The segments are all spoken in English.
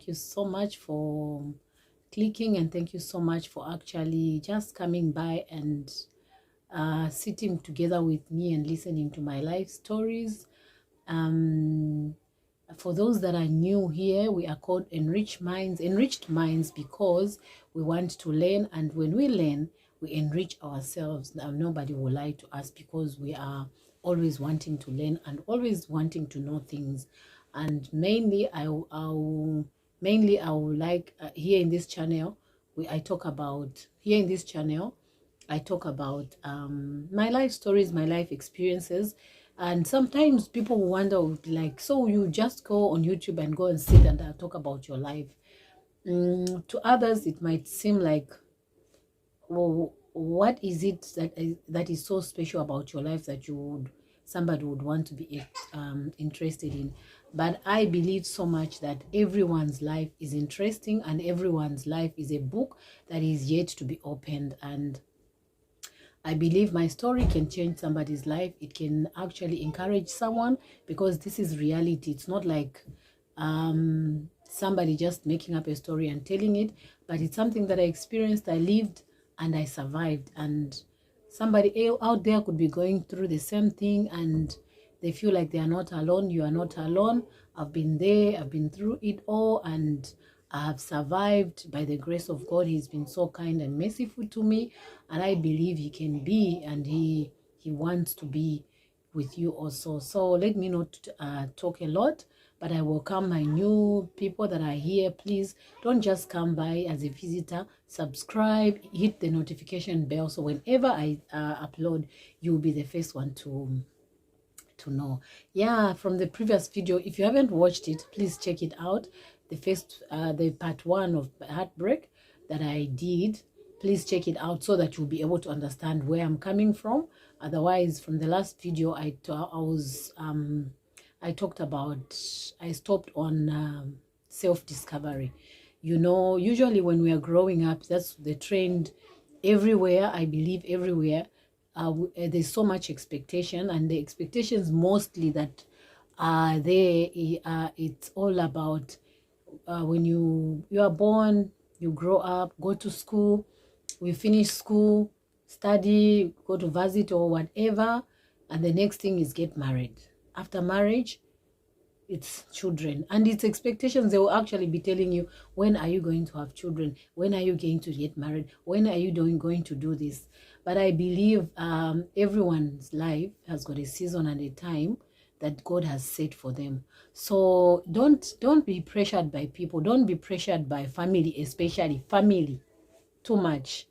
thank you so much for clicking, and thank you so much for actually just coming by and sitting together with me and listening to my life stories. For those that are new here, we are called enriched minds because we want to learn, and when we learn, we enrich ourselves. Now, nobody will lie to us because we are always wanting to learn and always wanting to know things. And mainly, I would like here in this channel, I talk about my life stories, my life experiences. And sometimes people wonder, like, so you just go on YouTube and go and sit and talk about your life. To others, it might seem like, well, what is it that is so special about your life that somebody would want to be interested in? But I believe so much that everyone's life is interesting, and everyone's life is a book that is yet to be opened. And I believe my story can change somebody's life. It can actually encourage someone, because this is reality. It's not like somebody just making up a story and telling it, but it's something that I experienced, I lived, and I survived. And somebody out there could be going through the same thing, and they feel like they are not alone. You are not alone. I've been there. I've been through it all, and I have survived by the grace of God. He's been so kind and merciful to me, and I believe he can be, and he wants to be with you also. So let me not talk a lot, but I welcome my new people that are here. Please don't just come by as a visitor. Subscribe, hit the notification bell, so whenever I upload, you'll be the first one to know. Yeah, from the previous video, if you haven't watched it, please check it out. The part 1 of heartbreak that I did, please check it out so that you'll be able to understand where I'm coming from. Otherwise, from the last video, I stopped on self-discovery. You know, usually when we are growing up, that's the trend everywhere. I believe everywhere. There's so much expectation, and the expectations mostly that are there, it's all about when you are born, you grow up, go to school, we finish school, study, go to varsity or whatever, and the next thing is get married. After marriage, it's children, and it's expectations. They will actually be telling you, when are you going to have children? When are you going to get married? When are you going to do this? But I believe everyone's life has got a season and a time that God has set for them. So don't be pressured by people. Don't be pressured by family, especially family, too much.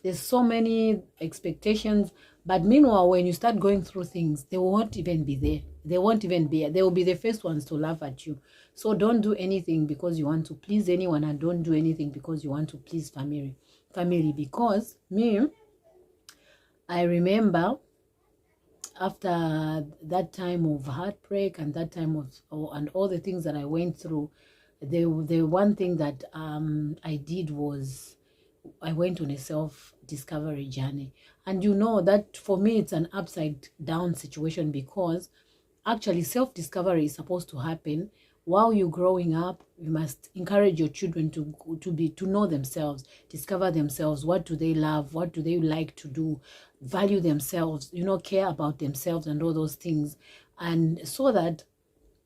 There's so many expectations, but meanwhile, when you start going through things, they won't even be there. They won't even be there. They will be the first ones to laugh at you. So don't do anything because you want to please anyone, and don't do anything because you want to please family. Because I remember after that time of heartbreak and that time and all the things that I went through, the one thing that I did was I went on a self-discovery journey. And you know that for me, it's an upside down situation, because actually self-discovery is supposed to happen while you're growing up. You must encourage your children to know themselves, discover themselves. What do they love? What do they like to do? Value themselves, care about themselves and all those things. And so that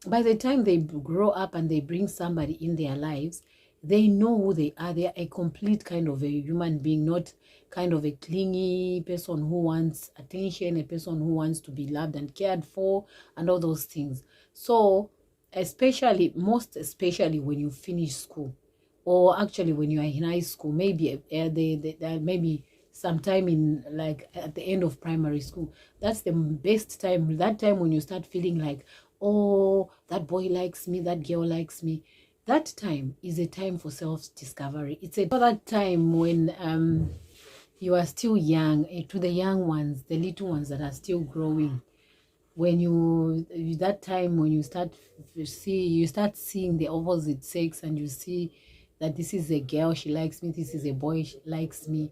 by the time they grow up and they bring somebody in their lives, they know who they are. They are a complete kind of a human being, not kind of a clingy person who wants attention, a person who wants to be loved and cared for, and all those things. So most especially when you finish school, or actually when you are in high school, maybe maybe sometime in, like, at the end of primary school, that's the best time. That time when you start feeling like, oh, that boy likes me, that girl likes me. That time is a time for self-discovery. It's that time when you are still young. To the young ones, the little ones that are still growing, that time when you start seeing the opposite sex, and you see that this is a girl, she likes me, this is a boy, she likes me.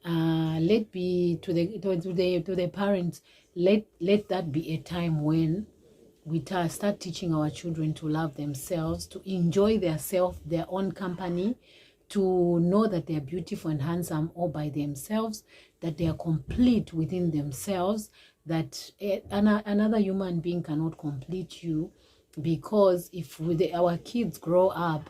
Let be to the parents, let that be a time when we start teaching our children to love themselves, to enjoy their own company, to know that they are beautiful and handsome all by themselves, that they are complete within themselves, that another human being cannot complete you. Because if our kids grow up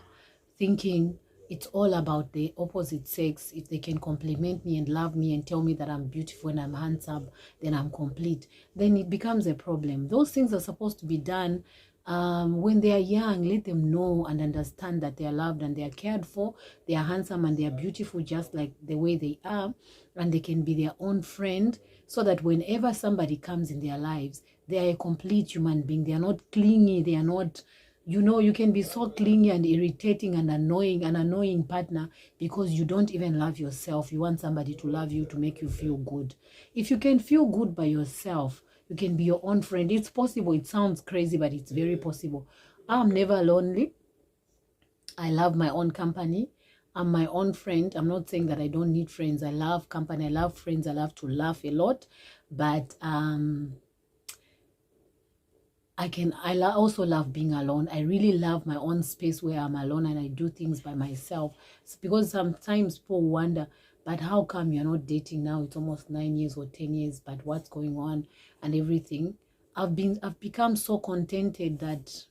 thinking it's all about the opposite sex, if they can compliment me and love me and tell me that I'm beautiful and I'm handsome, then I'm complete, then it becomes a problem. Those things are supposed to be done when they are young. Let them know and understand that they are loved and they are cared for, they are handsome and they are beautiful just like the way they are, and they can be their own friend, so that whenever somebody comes in their lives, they are a complete human being. They are not clingy, they are not, you can be so clingy and irritating and annoying, an annoying partner, because you don't even love yourself. You want somebody to love you, to make you feel good. If you can feel good by yourself, you can be your own friend. It's possible. It sounds crazy, but it's very possible. I'm never lonely. I love my own company. I'm my own friend. I'm not saying that I don't need friends. I love company. I love friends. I love to laugh a lot. But I also love being alone. I really love my own space where I'm alone and I do things by myself. It's because sometimes people wonder, but how come you're not dating now? It's almost 9 years or 10 years, but what's going on and everything. I've become so contented that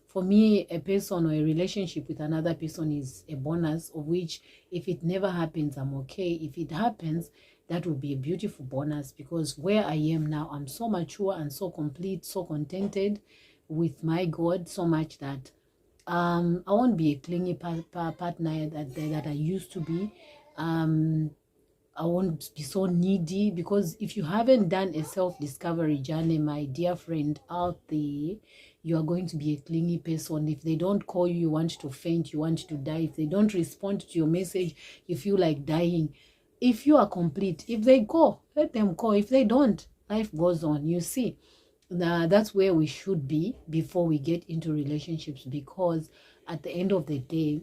for me, a person or a relationship with another person is a bonus, of which if it never happens, I'm okay. If it happens, that would be a beautiful bonus, because where I am now, I'm so mature and so complete, so contented with my God, so much that I won't be a clingy partner that I used to be. I won't be so needy, because if you haven't done a self-discovery journey, my dear friend out there, you are going to be a clingy person. If they don't call you, you want to faint, you want to die. If they don't respond to your message, you feel like dying. If you are complete, if they call, let them call. If they don't, life goes on. You see, that's where we should be before we get into relationships, because at the end of the day,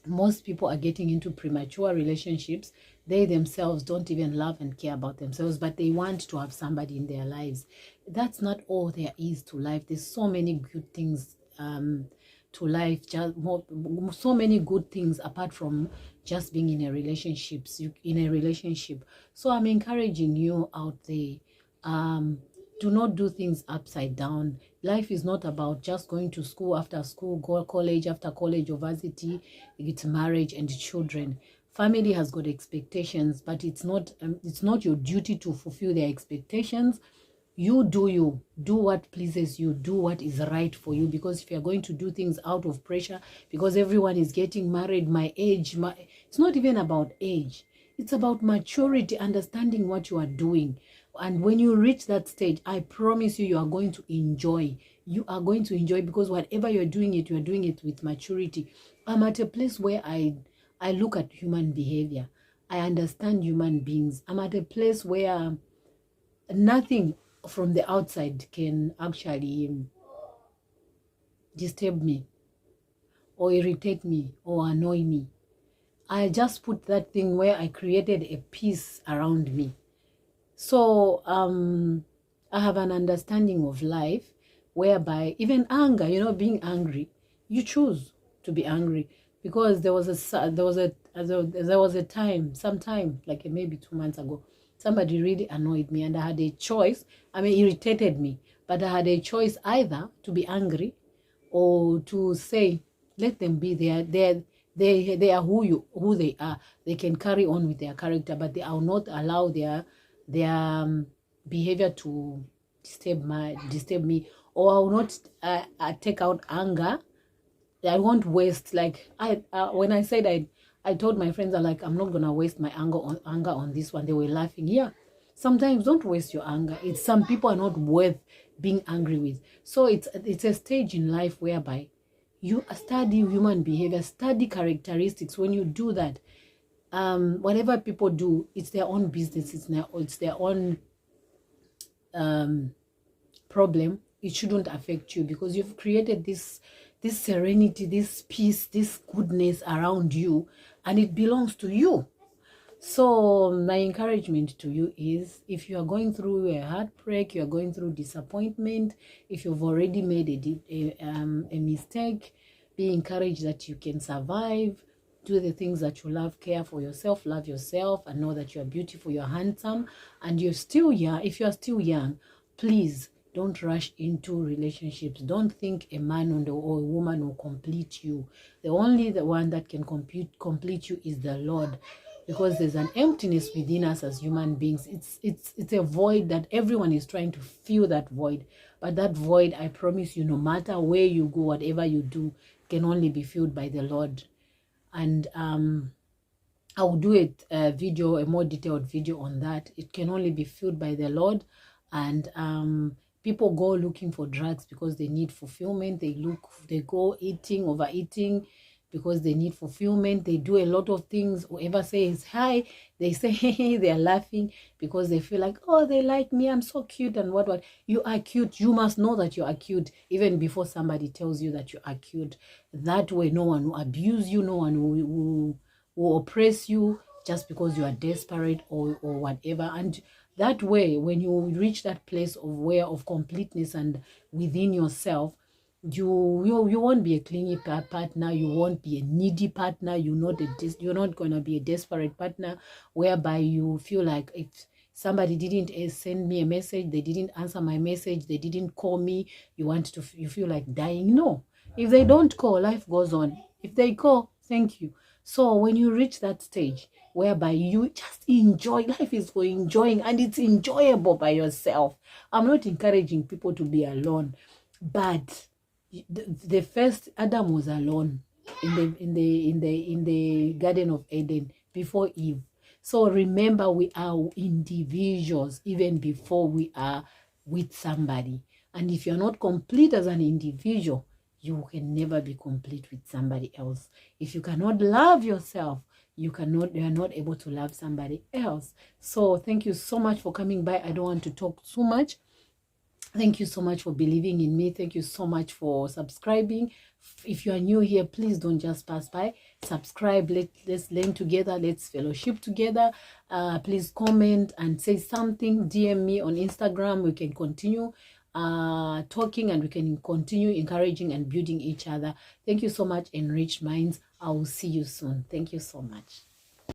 most people are getting into premature relationships. They themselves don't even love and care about themselves, but they want to have somebody in their lives. That's not all there is to life. There's so many good things to life, just so many good things apart from just being in a relationship. So I'm encouraging you out there, do not do things upside down. Life is not about just going to school after school, go college after college, or varsity, it's marriage and children. Family has got expectations, but it's not your duty to fulfill their expectations. You do what pleases you, do what is right for you. Because if you're going to do things out of pressure, because everyone is getting married, it's not even about age. It's about maturity, understanding what you are doing. And when you reach that stage, I promise you, you are going to enjoy. You are going to enjoy, because whatever you're doing it with maturity. I'm at a place where I look at human behavior. I understand human beings. I'm at a place where nothing from the outside can actually disturb me or irritate me or annoy me. I just put that thing where I created a peace around me. So I have an understanding of life whereby even anger, being angry, you choose to be angry. Because there was a time, sometime like maybe 2 months ago, somebody really annoyed me and I had a choice. Irritated me, but I had a choice either to be angry or to say, let them be there. They are who they are. They can carry on with their character, but I will not allow their behavior to disturb me, or I will not take out anger. I won't waste, like when I said I told my friends, I'm not gonna waste my anger on this one. They were laughing. Yeah, sometimes don't waste your anger. Some people are not worth being angry with. So it's a stage in life whereby you study human behavior, study characteristics. When you do that, whatever people do, it's their own business. It's their own problem. It shouldn't affect you, because you've created this serenity, this peace, this goodness around you, and it belongs to you. So my encouragement to you is, if you are going through a heartbreak, you are going through disappointment, if you've already made a mistake, be encouraged that you can survive. Do the things that you love, care for yourself, love yourself, and know that you are beautiful, you're handsome, and you're still young. If you are still young, please don't rush into relationships. Don't think a man or a woman will complete you. The one that can complete you is the Lord, because there's an emptiness within us as human beings. It's a void that everyone is trying to fill, that void. But that void, I promise you, no matter where you go, whatever you do, can only be filled by the Lord. And I will do a more detailed video on that. It can only be filled by the Lord. And people go looking for drugs because they need fulfillment. They go overeating because they need fulfillment. They do a lot of things. Whoever says hi, they say hey, they are laughing because they feel like, oh, they like me, I'm so cute, and what. You are cute. You must know that you are cute even before somebody tells you that you are cute. That way, no one will abuse you, no one will oppress you just because you are desperate or whatever. And that way, when you reach that place of completeness and within yourself, you won't be a clingy partner, you won't be a needy partner, you're not going to be a desperate partner whereby you feel like, if somebody didn't send me a message, they didn't answer my message, they didn't call me, you feel like dying. No, if they don't call, life goes on. If they call, thank you. So when you reach that stage whereby you just enjoy, life is for enjoying, and it's enjoyable by yourself. I'm not encouraging people to be alone, but the first Adam was alone in the Garden of Eden before Eve. So remember, we are individuals even before we are with somebody. And if you're not complete as an individual, you can never be complete with somebody else. If you cannot love yourself, you are not able to love somebody else. So thank you so much for coming by. I don't want to talk too much. Thank you so much for believing in me. Thank you so much for subscribing. If you are new here, please don't just pass by. Subscribe. Let's learn together. Let's fellowship together. Please comment and say something. DM me on Instagram. We can continue talking, and we can continue encouraging and building each other. Thank you so much, Enriched Minds. I will see you soon. Thank you so much.